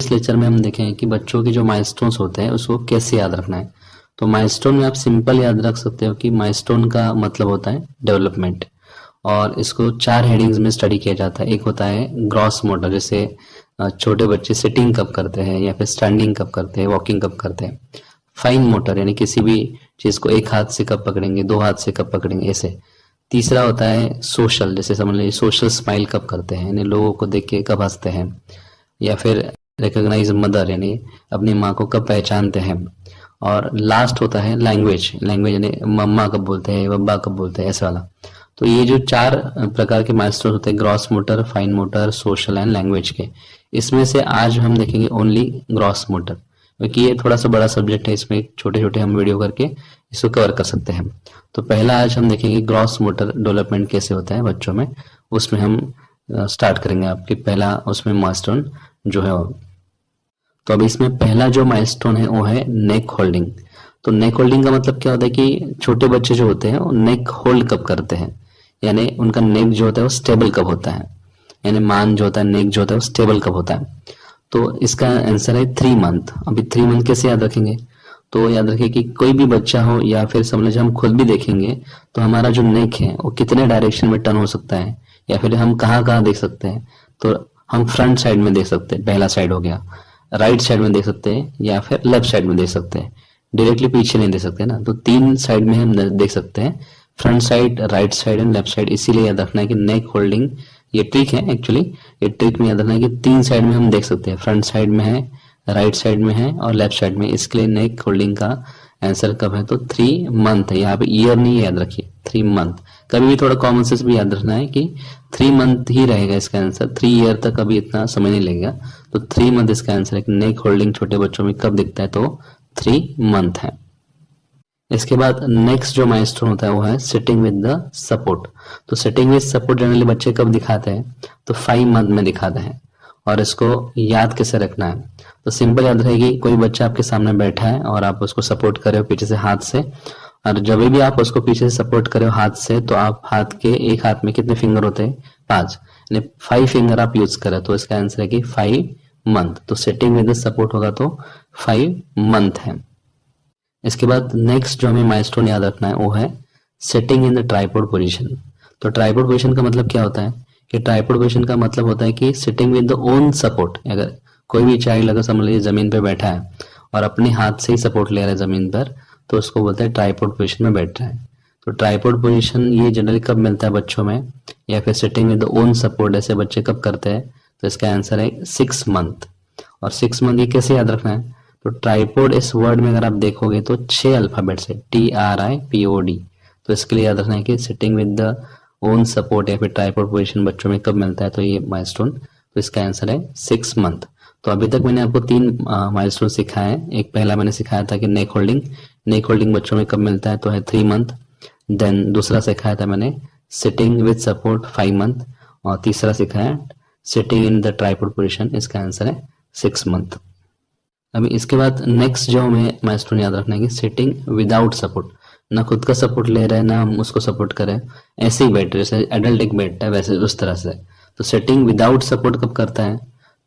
इस लेक्चर में हम देखें कि बच्चों के जो माइलस्टोन्स होते हैं उसको कैसे याद रखना है। तो माइलस्टोन में आप सिंपल याद रख सकते हो कि माइलस्टोन का मतलब होता है डेवलपमेंट, और इसको 4 हेडिंग्स में स्टडी किया जाता है। एक होता है ग्रॉस मोटर, जैसे छोटे बच्चे सिटिंग कब करते हैं या फिर स्टैंडिंग कब करते हैं, वॉकिंग कब करते हैं। फाइन मोटर यानी किसी भी चीज को एक हाथ से कब पकड़ेंगे, 2 हाथ से कब पकड़ेंगे, ऐसे। तीसरा होता है सोशल, जैसे समझ लीजिए सोशल स्माइल कब करते हैं, यानी लोगों को देख के कब हंसते हैं। या फिर रिकॉग्नाइज मदर, यानी अपनी माँ को कब पहचानते हैं। और लास्ट होता है लैंग्वेज, लैंग्वेज यानी मम्मा कब बोलते हैं, बब्बा कब बोलते हैं, ऐसे वाला। तो ये जो 4 प्रकार के माइलस्टोन होते हैं, gross motor, fine motor, social and language के, इसमें से आज हम देखेंगे ओनली ग्रॉस मोटर, क्योंकि ये थोड़ा सा बड़ा सब्जेक्ट है, इसमें छोटे छोटे हम वीडियो करके इसको कवर कर सकते हैं। तो पहला आज हम देखेंगे ग्रॉस मोटर डेवलपमेंट कैसे होता है बच्चों में, उसमें हम स्टार्ट करेंगे। आपके पहला उसमें माइलस्टोन जो है तो अब इसमें पहला जो माइलस्टोन है वो है नेक होल्डिंग। तो नेक होल्डिंग का मतलब क्या होता है कि छोटे बच्चे जो होते हैं वो नेक होल्ड कब करते हैं, यानी उनका नेक जो होता है वो स्टेबल कब होता है, यानी मान जो होता है, नेक जो होता है वो स्टेबल कब होता है। तो इसका आंसर है 3 मंथ। अभी 3 मंथ कैसे याद रखेंगे, तो याद रखिए कि कोई भी बच्चा हो या फिर समझ लीजिए हम खुद भी देखेंगे तो हमारा जो नेक है वो कितने डायरेक्शन में टर्न हो सकता है, या फिर हम कहाँ कहाँ देख सकते हैं। तो हम फ्रंट साइड में देख सकते हैं, पहला साइड हो गया। राइट साइड में देख सकते हैं या फिर लेफ्ट साइड में देख सकते हैं, डायरेक्टली पीछे नहीं देख सकते ना। तो 3 साइड में हम देख सकते हैं, front side, right side and left side. इसीलिए याद रखना है कि नेक होल्डिंग ये ट्रिक है एक्चुअली। ये ट्रिक में याद रखना है कि 3 साइड में हम देख सकते हैं, फ्रंट साइड में है, राइट साइड में है और लेफ्ट साइड में। इसके लिए नेक होल्डिंग का आंसर कब है, तो 3 मंथ है। यहाँ पे ईयर नहीं याद रखिए, 3 मंथ। कभी भी थोड़ा कॉमन सेंस भी याद रखना है कि 3 मंथ ही रहेगा इसका आंसर, 3 ईयर तक कभी इतना समय नहीं लगेगा। तो 3 मंथ इसका आंसर है कि नेक होल्डिंग छोटे बच्चों में कब दिखता है, तो 3 मंथ है। इसके बाद नेक्स्ट जो माइलस्टोन होता है वो है सिटिंग विद द सपोर्ट। तो सिटिंग विद सपोर्ट जनरली बच्चे कब दिखाते हैं, तो 5 मंथ में दिखाते हैं। और इसको याद कैसे रखना है, तो सिंपल याद रहेगी, कोई बच्चा आपके सामने बैठा है और आप उसको सपोर्ट कर रहे हो पीछे से हाथ से, और जब भी आप उसको पीछे से सपोर्ट कर रहे हो हाथ से, तो आप हाथ के एक हाथ में कितने फिंगर होते हैं, 5, यानी 5 फिंगर आप यूज करें। तो इसका आंसर है कि 5 मंथ। तो सिटिंग विद द सपोर्ट होगा तो 5 मंथ है। इसके बाद नेक्स्ट जो हमें माइलस्टोन याद रखना है वो है sitting in the tripod position. तो ट्राइपॉड पोजीशन का मतलब क्या होता है कि ट्राइपॉड पोजीशन का मतलब होता है कि sitting with the own support. अगर कोई भी चाइल्ड अगर समझ लीजिए जमीन पे बैठा है और अपने हाथ से ही सपोर्ट ले रहा है जमीन पर, तो उसको बोलते हैं ट्राइपॉड पोजीशन में बैठ रहा है। तो ट्राइपॉड पोजीशन ये जनरली कब मिलता है बच्चों में, या फिर sitting with the own support ऐसे बच्चे कब करते हैं, तो इसका आंसर है 6 मंथ। और 6 मंथ ये कैसे याद रखना है, तो ट्राइपॉड इस वर्ड में अगर आप देखोगे तो 6 अल्फाबेट से TRIPOD। तो इसके लिए याद रखना है कि sitting with the own support या फिर ट्राइपॉड पोजीशन बच्चों में कब मिलता है, तो ये माइलस्टोन। तो इसका आंसर है 6 मंथ। तो अभी तक मैंने आपको 3 माइलस्टोन सिखाए हैं। एक पहला मैंने सिखाया था कि नेक होल्डिंग, नेक होल्डिंग बच्चों में कब मिलता है, तो है 3 मंथ। देन दूसरा सिखाया था मैंने सिटिंग विद सपोर्ट 5 मंथ, और तीसरा सिखाया sitting in the tripod position, इसका आंसर है 6 मंथ। अभी इसके बाद नेक्स्ट जो हमें माइलस्टोन याद रखना है कि सिटिंग विदाउट सपोर्ट, ना खुद का सपोर्ट ले रहे हैं ना हम उसको सपोर्ट करें, ऐसे ही बैठ रहे, जैसे एडल्ट एक बैठता है वैसे उस तरह से। तो सिटिंग विदाउट सपोर्ट कब करता है,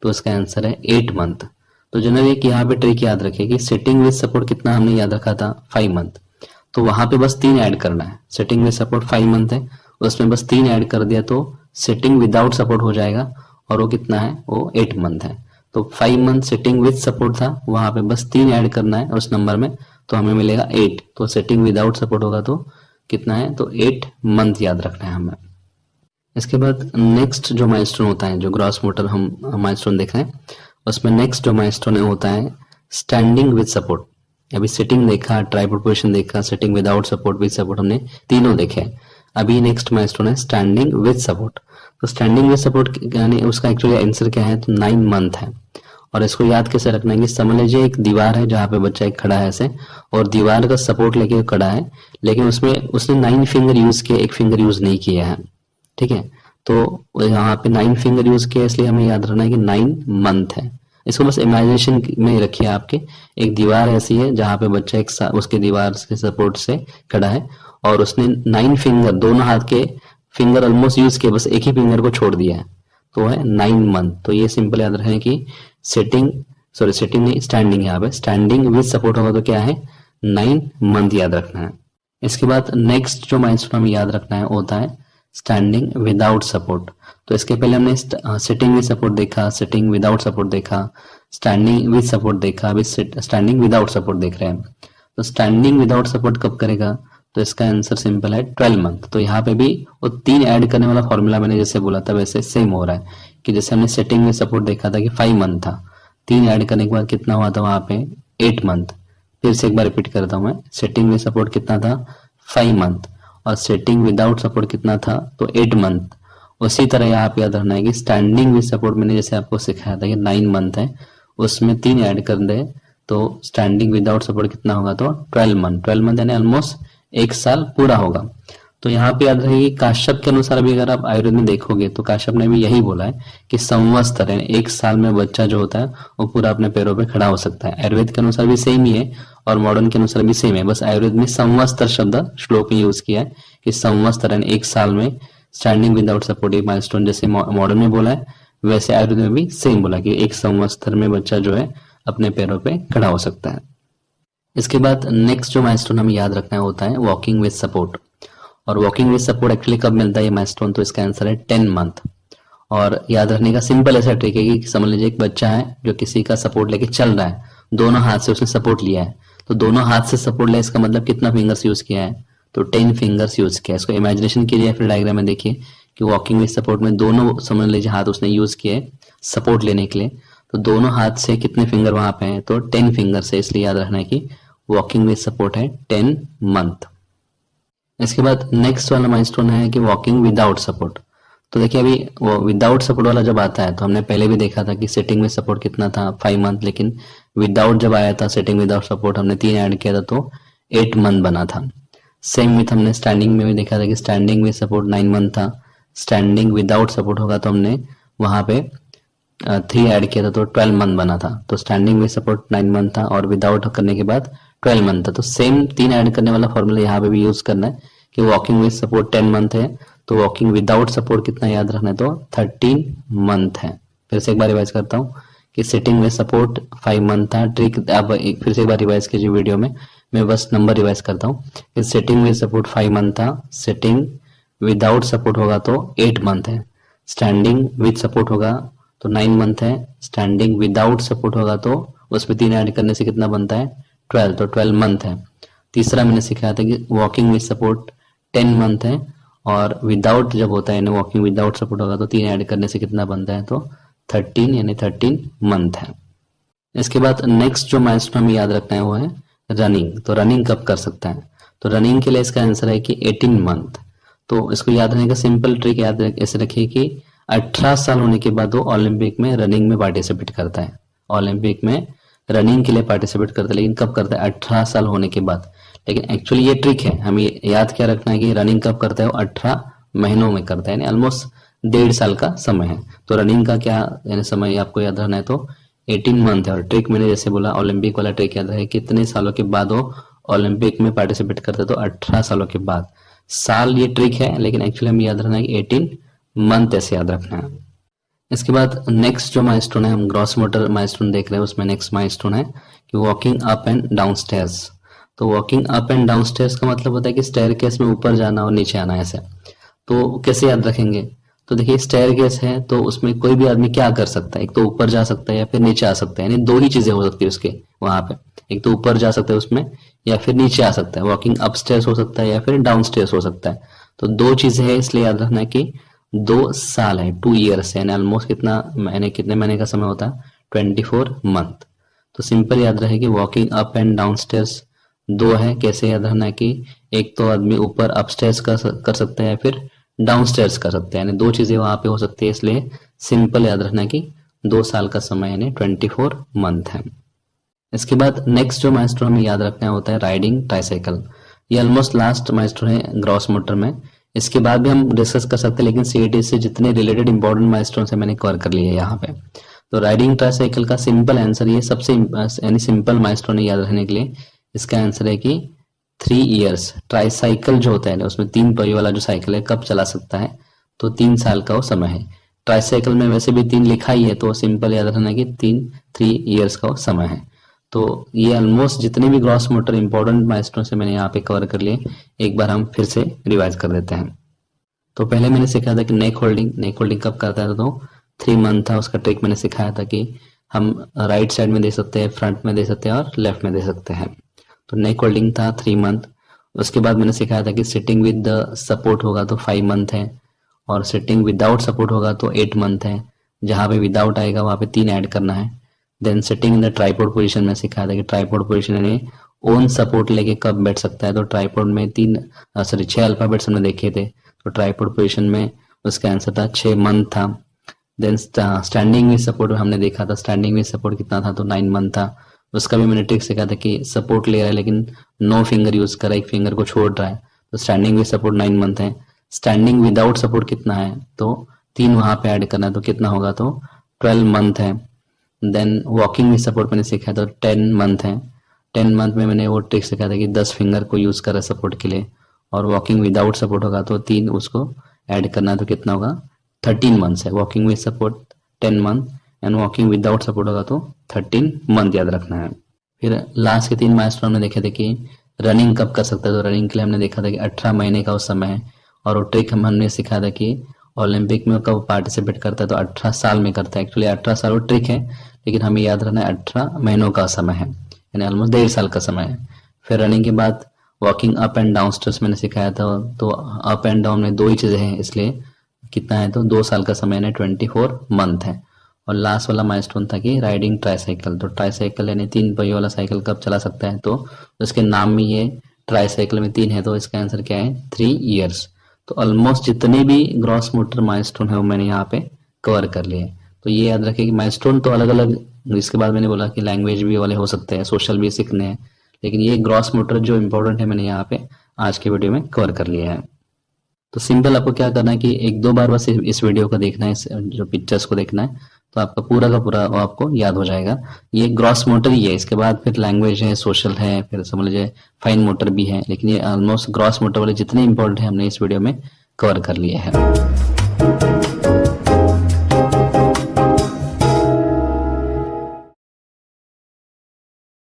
तो इसका आंसर है 8 मंथ। तो जनरली एक यहाँ पे ट्रिक याद रखिए कि सिटिंग विद सपोर्ट कितना हमने याद रखा था, 5 मंथ। तो वहां पे बस 3 ऐड करना है। सिटिंग विद सपोर्ट 5 मंथ है, उसमें बस 3 ऐड कर दिया तो सिटिंग विदाउट सपोर्ट हो जाएगा, और वो कितना है, वो 8 मंथ है। तो 5 मंथ सिटिंग विद सपोर्ट था, वहां पे बस 3 ऐड करना है उस नंबर में, तो हमें मिलेगा 8। तो सिटिंग विदाउट सपोर्ट होगा तो कितना है, तो 8 मंथ याद रखना है हमें। इसके बाद नेक्स्ट जो माइलस्टोन होता है, जो ग्रॉस मोटर हम माइलस्टोन देख रहे हैं, उसमें नेक्स्ट जो माइलस्टोन होता है स्टैंडिंग विद सपोर्ट। अभी सिटिंग देखा, ट्राइपॉड पोजीशन देखा, sitting without support, with support, हमने तीनों देखे। अभी नेक्स्ट माइलस्टोन है स्टैंडिंग विद सपोर्ट। तो स्टैंडिंग विद सपोर्ट यानी उसका एक्चुअली आंसर क्या है, तो 9 मंथ है। और इसको याद कैसे रखना है कि समझ लीजिए एक दीवार है जहाँ पे बच्चा एक खड़ा है ऐसे, और दीवार का सपोर्ट लेके खड़ा है, लेकिन उसमें उसने 9 फिंगर यूज किए, 1 फिंगर यूज नहीं किया है, ठीक है। तो यहाँ पे 9 फिंगर यूज किया, इसलिए हमें याद रखना है कि 9 मंथ है। इसको बस इमेजिनेशन में रखिए आपके, एक दीवार ऐसी है जहाँ पे बच्चा एक उसके दीवार के सपोर्ट से खड़ा है, और उसने 9 फिंगर, दोनों हाथ के फिंगर ऑलमोस्ट यूज किए, बस एक ही फिंगर को छोड़ दिया है, तो है 9 मंथ। तो ये सिंपल याद रखें कि सिटिंग नहीं, स्टैंडिंग यहाँ पे, स्टैंडिंग विद सपोर्ट होगा तो क्या है 9 मंथ याद रखना है। इसके बाद नेक्स्ट जो माइलस्टोन हमें याद रखना है होता है स्टैंडिंग विदाउट सपोर्ट। तो इसके पहले हमने सिटिंग विद सपोर्ट देखा, सिटिंग विदाउट सपोर्ट देखा, स्टैंडिंग विद सपोर्ट देखा, अभी स्टैंडिंग विदाउट सपोर्ट देख रहे हैं। तो स्टैंडिंग विदाउट सपोर्ट कब करेगा, तो इसका आंसर सिंपल है 12 मंथ। तो यहाँ पे भी वो 3 ऐड करने वाला फॉर्मूला मैंने जैसे बोला था वैसे सेम हो रहा है कि जैसे हमने सिटिंग विद सपोर्ट देखा था कि 5 मंथ था, 3 ऐड करने के बाद कितना हुआ था वहां पे 8 मंथ। फिर से एक बार रिपीट करता हूं मैं, सिटिंग विद सपोर्ट कितना था 5 मंथ और सिटिंग विदाउट सपोर्ट कितना था तो 8 मंथ। उसी तरह यहाँ पे याद रखना है कि स्टैंडिंग विद सपोर्ट मैंने जैसे आपको सिखाया था कि 9 मंथ है, उसमें 3 ऐड कर दे तो स्टैंडिंग विदाउट सपोर्ट कितना होगा तो 12 मंथ। 12 मंथ यानी ऑलमोस्ट 1 साल पूरा होगा। तो यहाँ पे याद रखेगी काश्यप के अनुसार भी अगर आप आयुर्वेद में देखोगे तो काश्यप ने भी यही बोला है कि संवत्सर यानी 1 साल में बच्चा जो होता है वो पूरा अपने पैरों पे खड़ा हो सकता है। आयुर्वेद के अनुसार भी सेम ही है और मॉडर्न के अनुसार भी सेम है, बस आयुर्वेद में संवत्सर शब्द श्लोक में यूज किया है कि संवत्सर यानी 1 साल में स्टैंडिंग विदाउट सपोर्ट एक माइलस्टोन जैसे मॉडर्न में बोला है वैसे आयुर्वेद में भी सेम बोला कि 1 संवत्सर में बच्चा जो है अपने पैरों पे खड़ा हो सकता है। इसके बाद नेक्स्ट जो माइलस्टोन हमें याद रखना होता है वॉकिंग विद सपोर्ट। और वॉकिंग विद सपोर्ट एक्चुअली कब मिलता है ये माइलस्टोन, तो इसका आंसर है 10 मंथ। और याद रखने का सिंपल ऐसा ट्रिक है कि समझ लीजिए एक बच्चा है जो किसी का सपोर्ट लेके चल रहा है, दोनों हाथ से उसने सपोर्ट लिया है, तो दोनों हाथ से सपोर्ट लिया इसका मतलब कितना फिंगर्स यूज किया है तो 10 फिंगर्स यूज किया है। इसको इमेजिनेशन कीजिए फिर डायग्राम में देखिए कि वॉकिंग विद सपोर्ट में दोनों समझ लीजिए हाथ उसने यूज किए सपोर्ट लेने के लिए, तो दोनों हाथ से कितने फिंगर वहां पे हैं तो 10 फिंगर से, इसलिए याद रखना है कि वॉकिंग विद सपोर्ट है 10 मंथ। इसके बाद नेक्स्ट वाला माइलस्टोन है कि वॉकिंग विदाउट सपोर्ट। तो देखिए अभी वो विदाउट सपोर्ट वाला जब आता है तो हमने पहले भी देखा था कि सिटिंग विद सपोर्ट कितना था 5 मंथ, लेकिन विदाउट जब आया था सिटिंग विदाउट सपोर्ट हमने 3 ऐड किया था तो 8 मंथ बना था। सेम विथ हमने स्टैंडिंग में भी देखा था कि स्टैंडिंग विद सपोर्ट 9 मंथ था, स्टैंडिंग विदाउट सपोर्ट होगा तो हमने वहां पे 3 ऐड किया था तो 12 मंथ बना था। तो स्टैंडिंग विद सपोर्ट 9 मंथ था और विदाउट करने के बाद 12 मंथ था। तो सेम 3 ऐड करने वाला फॉर्मूला यहाँ पे भी यूज करना है कि वॉकिंग विद सपोर्ट 10 मंथ है तो वॉकिंग विदाउट सपोर्ट कितना याद रखना है तो 13 मंथ है। फिर से एक बार रिवाइज करता हूँ कि सिटिंग विद सपोर्ट 5 मंथ था, ट्रिक आप फिर से एक बार रिवाइज कीजिए वीडियो में, मैं बस नंबर रिवाइज करता हूँ कि सिटिंग विद सपोर्ट 5 मंथ था, सिटिंग विदाउट सपोर्ट होगा तो 8 मंथ है, स्टैंडिंग विद सपोर्ट होगा तो 9 मंथ है, स्टैंडिंग विदाउट सपोर्ट होगा तो उसमें 3 ऐड करने से कितना बनता है 12, तो 12 मंथ है। तीसरा मैंने सिखाया था कि वॉकिंग विद सपोर्ट 10 मंथ है और विदाउट जब होता है वॉकिंग विदाउट सपोर्ट होगा तो 3 ऐड करने से कितना बनता है तो 13 यानी 13 मंथ है। इसके बाद नेक्स्ट जो माइलस्टोन हमें याद रखना है वो है रनिंग। तो रनिंग कब कर सकता है, तो रनिंग के लिए इसका आंसर है कि 18 मंथ। तो इसको याद रखने का सिंपल ट्रिक याद ऐसे रखिए कि 18 साल होने के बाद वो ओलंपिक में रनिंग में पार्टिसिपेट करता है, ओलंपिक में रनिंग के लिए पार्टिसिपेट करता है, लेकिन कब करता है 18 साल होने के बाद। लेकिन एक्चुअली ये ट्रिक है, हमें याद क्या रखना है कि रनिंग कब करता है वो 18 महीनों में करता है, यानी ऑलमोस्ट 1.5 साल का समय है। तो रनिंग का क्या यानी समय आपको याद रखना है तो 18 मंथ है। और ट्रिक मैंने जैसे बोला ओलंपिक वाला ट्रिक याद रहे कितने सालों के बाद वो ओलंपिक में पार्टिसिपेट करता है तो 18 सालों के बाद। साल ये ट्रिक है लेकिन एक्चुअली हमें याद रखना है कि 18 मंथ ऐसे याद रखना है। इसके बाद नेक्स्ट जो माइलस्टोन है हम ग्रॉस मोटर माइलस्टोन देख रहे हैं, उसमें नेक्स्ट माइलस्टोन है कि walking up and down stairs. तो walking up and down stairs का मतलब होता है कि स्टेयरकेस में ऊपर जाना और नीचे आना ऐसे। तो कैसे याद रखेंगे, तो देखिए स्टेयरकेस है तो उसमें कोई भी आदमी क्या कर सकता है, एक तो ऊपर जा सकता है या फिर नीचे आ सकता है, यानी 2 ही चीजें हो सकती है उसके वहां पे, एक तो ऊपर जा सकता है उसमें या फिर नीचे आ सकता है, वॉकिंग अप स्टेयर्स हो सकता है या फिर डाउन स्टेयर्स हो सकता है। तो 2 चीजें है इसलिए याद रखना है कि 2 साल है 2 ईयर्स है, यानी ऑलमोस्ट कितने महीने का समय होता है 24 मंथ। तो सिंपल याद रहे कि walking up and down stairs 2 है। कैसे याद रखना है कि एक तो आदमी ऊपर अपस्टेयर्स कर सकता है या फिर डाउन स्टेयर्स कर सकते हैं, यानी 2 चीजें वहां पे हो सकती है, इसलिए सिंपल याद रखना है कि 2 साल का समय यानी 24 मंथ है। इसके बाद नेक्स्ट जो माइलस्टोन हमें याद रखना होता है राइडिंग ट्राइसाइकिल। ये ऑलमोस्ट लास्ट माइलस्टोन है ग्रॉस मोटर में, इसके बाद भी हम डिस्कस कर सकते हैं लेकिन सीएटी से जितने रिलेटेड इंपॉर्टेंट माइलस्टोन से मैंने कवर कर लिए यहाँ पे। तो राइडिंग ट्राइसाइकिल का सिंपल आंसर ये सबसे यानी सिंपल माइलस्टोन है याद रखने के लिए, इसका आंसर है कि 3 इयर्स। ट्राइसाइकिल जो होता है ना उसमें 3 पहियों वाला जो साइकिल है कब चला सकता है तो 3 साल का वो समय है। ट्राईसाइकिल में वैसे भी 3 लिखा ही है, तो सिंपल याद रखना कि 3 ईयर्स का समय है। तो ये ऑलमोस्ट जितने भी ग्रॉस मोटर इंपॉर्टेंट माइलस्टोन से मैंने यहाँ पे कवर कर लिए, एक बार हम फिर से रिवाइज कर देते हैं। तो पहले मैंने सिखाया था कि नेक होल्डिंग कब करता है, तो 3 मंथ था, उसका ट्रिक मैंने सिखाया था कि हम राइट साइड में दे सकते हैं, फ्रंट में दे सकते हैं और लेफ्ट में दे सकते हैं। तो नेक होल्डिंग था 3 मंथ। उसके बाद मैंने सिखाया था कि सिटिंग विद द सपोर्ट होगा तो 5 मंथ है, और सिटिंग विदाउट सपोर्ट होगा तो 8 मंथ है। जहाँ पे विदाउट आएगा वहाँ पे 3 ऐड करना है। Then sitting in the tripod position में सिखाया था कि ट्राइपॉड पोजीशन यानी ओन सपोर्ट लेके कब बैठ सकता है। तो ट्राइपॉड में 6 अल्फाबेट्स हमने देखे थे, तो ट्राइपॉड पोजीशन में उसका आंसर था 6 मंथ था। देन स्टैंडिंग विद सपोर्ट हमने देखा था, स्टैंडिंग विद सपोर्ट कितना था, तो 9 मंथ था। उसका भी मैंने ट्रिक सिखाया था कि सपोर्ट ले रहा है लेकिन नो फिंगर यूज कर रहा है, एक फिंगर को छोड़ रहा है, तो स्टैंडिंग विद सपोर्ट 9 मंथ है। स्टैंडिंग विदाउट सपोर्ट कितना है, तो 3 वहां पे ऐड करना है, तो कितना होगा, तो 12 मंथ है। देन वॉकिंग विद सपोर्ट मैंने सीखा तो 10 मंथ है। 10 मंथ में मैंने वो ट्रिक सिखाया था कि 10 फिंगर को यूज कर रहा है सपोर्ट के लिए, और वॉकिंग विदाउट सपोर्ट होगा तो 3 उसको ऐड करना है, तो कितना होगा, 13 मंथ्स है। Walking with support 10 month and walking without support होगा तो 13 मंथ याद रखना है। फिर लास्ट के 3 माइलस्टोन में देखे थे कि रनिंग कब कर सकता है, तो रनिंग के लिए हमने देखा था कि 18 महीने का उस समय है, और वो ट्रिक हमने सिखाया था कि ओलंपिक में कब पार्टिसिपेट करता है, तो 18 साल में करता है। एक्चुअली 18 साल वो ट्रिक है, लेकिन हमें याद रखना है 18 महीनों का समय है, यानी ऑलमोस्ट 1.5 साल का समय है। फिर रनिंग के बाद walking up and down stairs मैंने सिखाया था, तो अप एंड डाउन में 2 ही चीजें हैं, इसलिए कितना है, तो 2 साल का समय है, 24 मंथ है। और लास्ट वाला माइलस्टोन था कि राइडिंग ट्राईसाइकिल, तो ट्राईसाइकिल यानी 3 पहियों वाला साइकिल कब चला सकता है, तो उसके नाम में ये ट्राईसाइकिल में 3 है, तो इसका आंसर क्या है, 3 ईयर्स। तो ऑलमोस्ट जितने भी ग्रॉस मोटर माइलस्टोन है वो मैंने यहाँ पे कवर कर लिए। तो ये याद रखें कि माइलस्टोन तो अलग अलग, इसके बाद मैंने बोला कि लैंग्वेज भी वाले हो सकते हैं, सोशल भी सीखने हैं, लेकिन ये ग्रॉस मोटर जो इंपॉर्टेंट है मैंने यहाँ पे आज के वीडियो में कवर कर लिया है। तो सिंपल आपको क्या करना है कि 1-2 बार बस इस वीडियो को देखना है, इस जो पिक्चर्स को देखना है, तो आपका पूरा का पूरा वो आपको याद हो जाएगा। ये ग्रॉस मोटर ही है, इसके बाद फिर लैंग्वेज है, सोशल है, फिर समझ लीजिए फाइन मोटर भी है, लेकिन ये ऑलमोस्ट ग्रॉस मोटर वाले जितने इंपॉर्टेंट है हमने इस वीडियो में कवर कर लिए हैं।